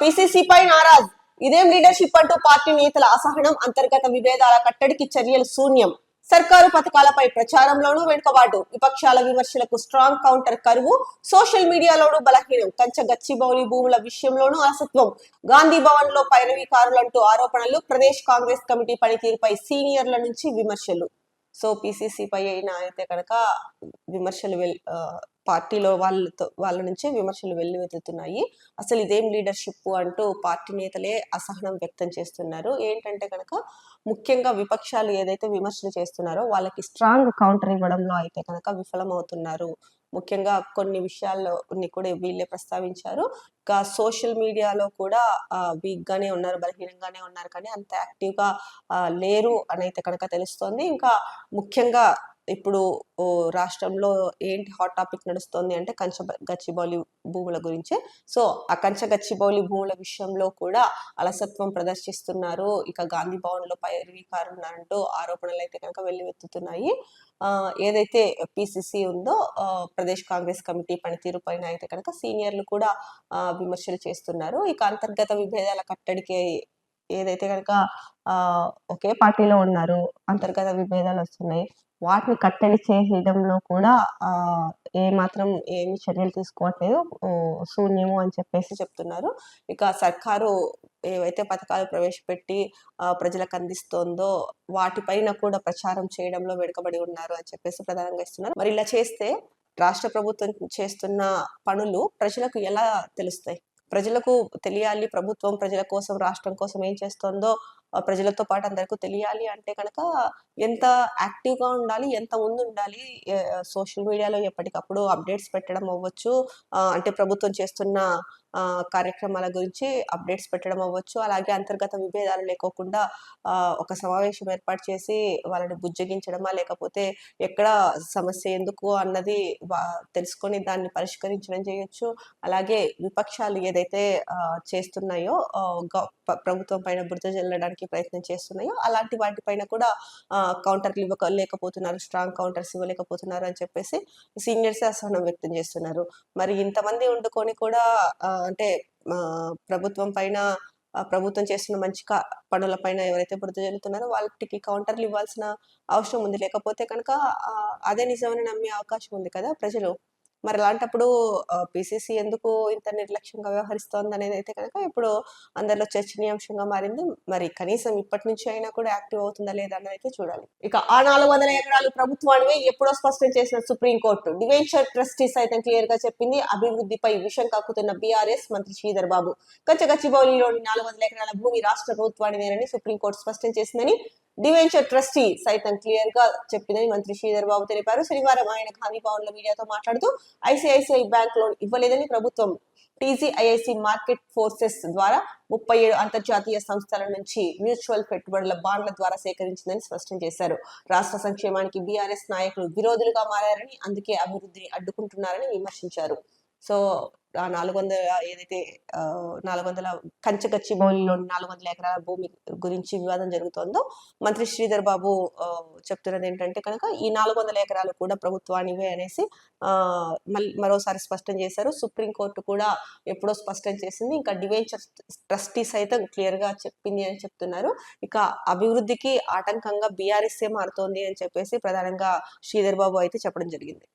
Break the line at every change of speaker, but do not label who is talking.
పీసీసీపై నారాజ్. ఇదేం లీడర్షిప్ అంటూ పార్టీ నేతల అసహనం, అంతర్గత విభేదాల కట్టడికి చర్యలు శూన్యం. సర్కారు పథకాలపై ప్రచారంలోనూ వెనుకబాటు, విపక్షాల విమర్శలకు స్ట్రాంగ్ కౌంటర్ కరువు, సోషల్ మీడియాలోనూ బలహీనం, కంచ గచ్చిబౌలి భూముల విషయంలోనూ అలసత్వం, గాంధీ భవన్ లో పైరవీకారులంటూ ఆరోపణలు, ప్రదేశ్ కాంగ్రెస్ కమిటీ పనితీరుపై సీనియర్ల నుంచి విమర్శలు. సో పీసీసీపై అయినా అయితే కనుక విమర్శలు పార్టీలో వాళ్ళ నుంచే విమర్శలు వెల్లువెత్తుతున్నాయి. అసలు ఇదేం లీడర్షిప్ అంటూ పార్టీ నేతలే అసహనం వ్యక్తం చేస్తున్నారు. ఏంటంటే కనుక ముఖ్యంగా విపక్షాలు ఏదైతే విమర్శలు చేస్తున్నారో వాళ్ళకి స్ట్రాంగ్ కౌంటర్ ఇవ్వడంలో అయితే కనుక విఫలమవుతున్నారు. ముఖ్యంగా కొన్ని విషయాల్లో కూడా వీళ్ళే ప్రస్తావించారు. ఇంకా సోషల్ మీడియాలో కూడా వీక్ గానే ఉన్నారు, బలహీనంగానే ఉన్నారు, కానీ అంత యాక్టివ్ గా లేరు అని అయితే కనుక తెలుస్తోంది. ఇంకా ముఖ్యంగా ఇప్పుడు రాష్ట్రంలో ఏంటి హాట్ టాపిక్ నడుస్తోంది అంటే గచ్చిబౌలి భూముల గురించే. సో ఆ గచ్చిబౌలి భూముల విషయంలో కూడా అలసత్వం ప్రదర్శిస్తున్నారు. ఇక గాంధీ భవన్ లో పైరవీకారులంటూ ఆరోపణలు అయితే కనుక వెల్లువెత్తుతున్నాయి. ఏదైతే పిసిసి ఉందో ప్రదేశ్ కాంగ్రెస్ కమిటీ పనితీరు పైన అయితే కనుక సీనియర్లు కూడా విమర్శలు చేస్తున్నారు. ఇక అంతర్గత విభేదాల కట్టడికి ఏదైతే కనుక ఒకే పార్టీలో ఉన్నారు, అంతర్గత విభేదాలు వస్తున్నాయి, వాటిని కట్టడి చేయడంలో కూడా మాత్రం ఏమి చర్యలు తీసుకోవట్లేదు, శూన్యము అని చెప్పేసి చెప్తున్నారు. ఇక సర్కారు ఏవైతే పథకాలు ప్రవేశపెట్టి ప్రజలకు అందిస్తోందో వాటిపైన కూడా ప్రచారం చేయడంలో వెనుకబడి ఉన్నారు అని చెప్పేసి ప్రధానంగా ఇస్తున్నారు. మరి ఇలా చేస్తే రాష్ట్ర ప్రభుత్వం చేస్తున్న పనులు ప్రజలకు ఎలా తెలుస్తాయి? ప్రజలకు తెలియాలి, ప్రభుత్వం ప్రజల కోసం రాష్ట్రం కోసం ఏం చేస్తోందో ప్రజలతో పాటు అందరికీ తెలియాలి అంటే కనుక ఎంత యాక్టివ్ గా ఉండాలి, ఎంత ముందు ఉండాలి. సోషల్ మీడియాలో ఎప్పటికప్పుడు అప్డేట్స్ పెట్టడం అవ్వచ్చు, అంటే ప్రభుత్వం చేస్తున్న కార్యక్రమాల గురించి అప్డేట్స్ పెట్టడం అవ్వచ్చు, అలాగే అంతర్గత విభేదాలు లేకోకుండా ఒక సమావేశం ఏర్పాటు చేసి వాళ్ళని బుజ్జగించడమా, లేకపోతే ఎక్కడ సమస్య ఎందుకు అన్నది తెలుసుకొని దాన్ని పరిష్కరించడం చేయొచ్చు. అలాగే విపక్షాలు ఏదైతే చేస్తున్నాయో ప్రభుత్వం పైన బురద జల్లడానికి ప్రయత్నం చేస్తున్నాయో అలాంటి వాటిపైన కూడా కౌంటర్లు ఇవ్వలేకపోతున్నారు, స్ట్రాంగ్ కౌంటర్స్ ఇవ్వలేకపోతున్నారు అని చెప్పేసి సీనియర్స్ అసహనం వ్యక్తం చేస్తున్నారు. మరి ఇంతమంది వండుకొని కూడా అంటే ప్రభుత్వం పైన ప్రభుత్వం చేస్తున్న మంచి పనుల పైన ఎవరైతే బురద జల్లుతున్నారో వాళ్ళకి కౌంటర్లు ఇవ్వాల్సిన అవసరం ఉంది. లేకపోతే కనుక అదే నిజమని నమ్మే అవకాశం ఉంది కదా ప్రజలు. మరి అలాంటప్పుడు పిసిసి ఎందుకు ఇంత నిర్లక్ష్యంగా వ్యవహరిస్తోంది అనేది అయితే కనుక ఇప్పుడు అందరిలో చర్చనీయాంశంగా మారింది. మరి కనీసం ఇప్పటి నుంచి అయినా కూడా యాక్టివ్ అవుతుందా లేదా అన్నది అయితే చూడాలి. ఇక ఆ 400 ఎకరాలు ప్రభుత్వానివే ఎప్పుడో స్పష్టం చేసిన సుప్రీంకోర్టు. డివెంచర్ ట్రస్టీ సైతం క్లియర్ గా చెప్పింది. అభివృద్ధిపై విషం కక్కుతున్న బీఆర్ఎస్ మంత్రి శ్రీధర్ బాబు. గచ్చిబౌలిలోని 400 ఎకరాల భూమి రాష్ట్ర ప్రభుత్వానిదేనని సుప్రీంకోర్టు స్పష్టం చేసిందని డివెంచర్ ట్రస్టీ సైతం క్లియర్ గా చెప్పిందని మంత్రి శ్రీధర్ బాబు తెలిపారు. శనివారం ఆయన గాంధీ భవన్ లో మీడియాతో మాట్లాడుతూ ఐసిఐసిఐ బ్యాంక్ లోన్ ఇవ్వలేదని, ప్రభుత్వం టీజీఐఐసి మార్కెట్ ఫోర్సెస్ ద్వారా 37 అంతర్జాతీయ సంస్థల నుంచి మ్యూచువల్ పెట్టుబడుల బాండ్ల ద్వారా సేకరించిందని స్పష్టం చేశారు. రాష్ట్ర సంక్షేమానికి బీఆర్ఎస్ నాయకులు విరోధులుగా మారారని, అందుకే అభివృద్ధిని అడ్డుకుంటున్నారని విమర్శించారు. సో 400 ఏదైతే 400 గచ్చిబౌలిలో 400 ఎకరాల భూమి గురించి వివాదం జరుగుతోందో మంత్రి శ్రీధర్ బాబు చెప్తున్నది ఏంటంటే కనుక ఈ 400 ఎకరాలు కూడా ప్రభుత్వానివే అనేసి మరోసారి స్పష్టం చేశారు. సుప్రీంకోర్టు కూడా ఎప్పుడో స్పష్టం చేసింది. ఇంకా డివెంచర్ ట్రస్టీ సైతం క్లియర్ గా చెప్పింది అని చెప్తున్నారు. ఇక అభివృద్ధికి ఆటంకంగా బీఆర్ఎస్ మారుతోంది అని చెప్పేసి ప్రధానంగా శ్రీధర్ బాబు అయితే చెప్పడం జరిగింది.